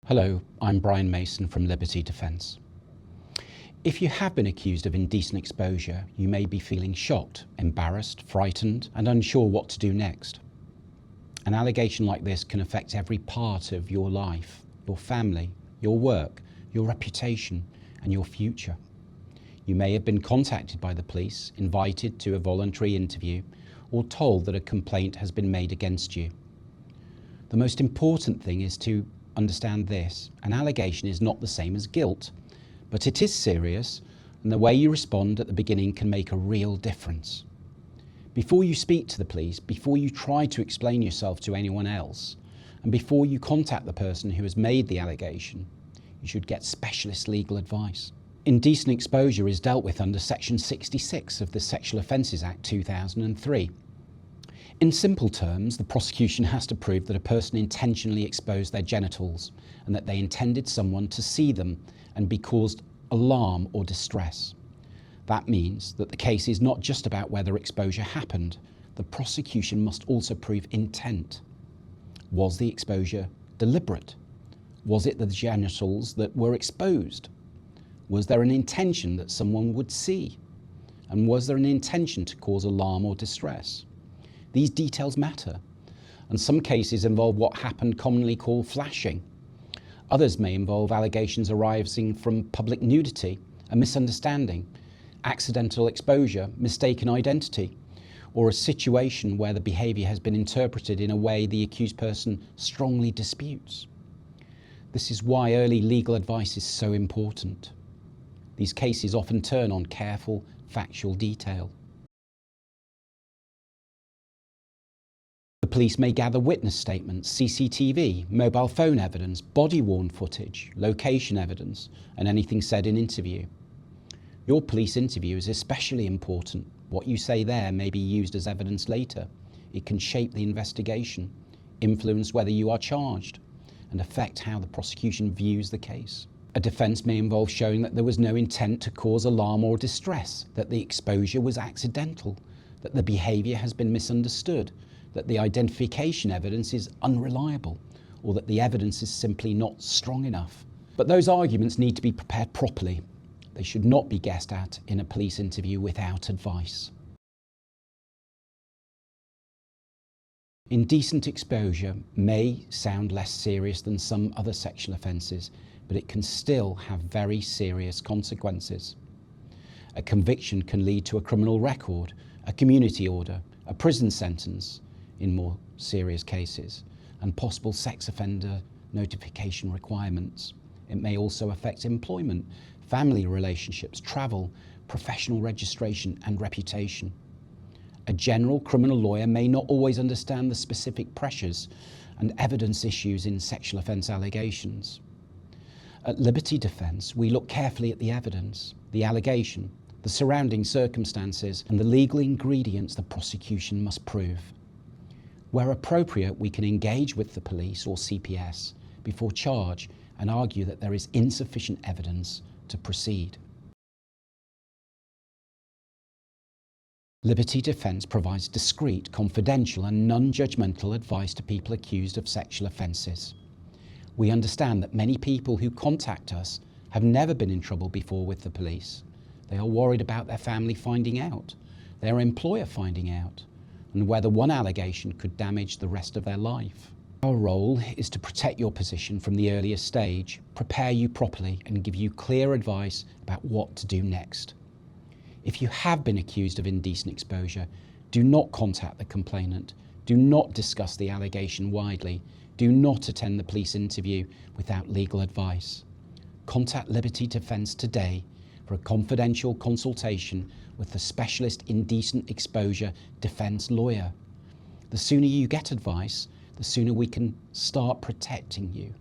Hello, I'm Brian Mason from Liberty Defence. If you have been accused of indecent exposure, you may be feeling shocked, embarrassed, frightened, and unsure what to do next. An allegation like this can affect every part of your life, your family, your work, your reputation, and your future. You may have been contacted by the police, invited to a voluntary interview, or told that a complaint has been made against you. The most important thing is to understand this: an allegation is not the same as guilt, but it is serious, and the way you respond at the beginning can make a real difference. Before you speak to the police, before you try to explain yourself to anyone else, and before you contact the person who has made the allegation, you should get specialist legal advice. Indecent exposure is dealt with under Section 66 of the Sexual Offences Act 2003. In simple terms, the prosecution has to prove that a person intentionally exposed their genitals and that they intended someone to see them and be caused alarm or distress. That means that the case is not just about whether exposure happened. The prosecution must also prove intent. Was the exposure deliberate? Was it the genitals that were exposed? Was there an intention that someone would see? And was there an intention to cause alarm or distress? These details matter, and some cases involve what happened commonly called flashing. Others may involve allegations arising from public nudity, a misunderstanding, accidental exposure, mistaken identity, or a situation where the behaviour has been interpreted in a way the accused person strongly disputes. This is why early legal advice is so important. These cases often turn on careful, factual detail. The police may gather witness statements, CCTV, mobile phone evidence, body-worn footage, location evidence, and anything said in interview. Your police interview is especially important. What you say there may be used as evidence later. It can shape the investigation, influence whether you are charged, and affect how the prosecution views the case. A defence may involve showing that there was no intent to cause alarm or distress, that the exposure was accidental, that the behaviour has been misunderstood, that the identification evidence is unreliable, or that the evidence is simply not strong enough. But those arguments need to be prepared properly. They should not be guessed at in a police interview without advice. Indecent exposure may sound less serious than some other sexual offences, but it can still have very serious consequences. A conviction can lead to a criminal record, a community order, a prison sentence, in more serious cases, and possible sex offender notification requirements. It may also affect employment, family relationships, travel, professional registration, and reputation. A general criminal lawyer may not always understand the specific pressures and evidence issues in sexual offence allegations. At Liberty Defence, we look carefully at the evidence, the allegation, the surrounding circumstances, and the legal ingredients the prosecution must prove. Where appropriate, we can engage with the police or CPS before charge and argue that there is insufficient evidence to proceed. Liberty Defence provides discreet, confidential and non-judgmental advice to people accused of sexual offences. We understand that many people who contact us have never been in trouble before with the police. They are worried about their family finding out, their employer finding out, and whether one allegation could damage the rest of their life. Our role is to protect your position from the earliest stage, prepare you properly, and give you clear advice about what to do next. If you have been accused of indecent exposure, do not contact the complainant, do not discuss the allegation widely, do not attend the police interview without legal advice. Contact Liberty Defence today for a confidential consultation with the specialist indecent exposure defence lawyer. The sooner you get advice, the sooner we can start protecting you.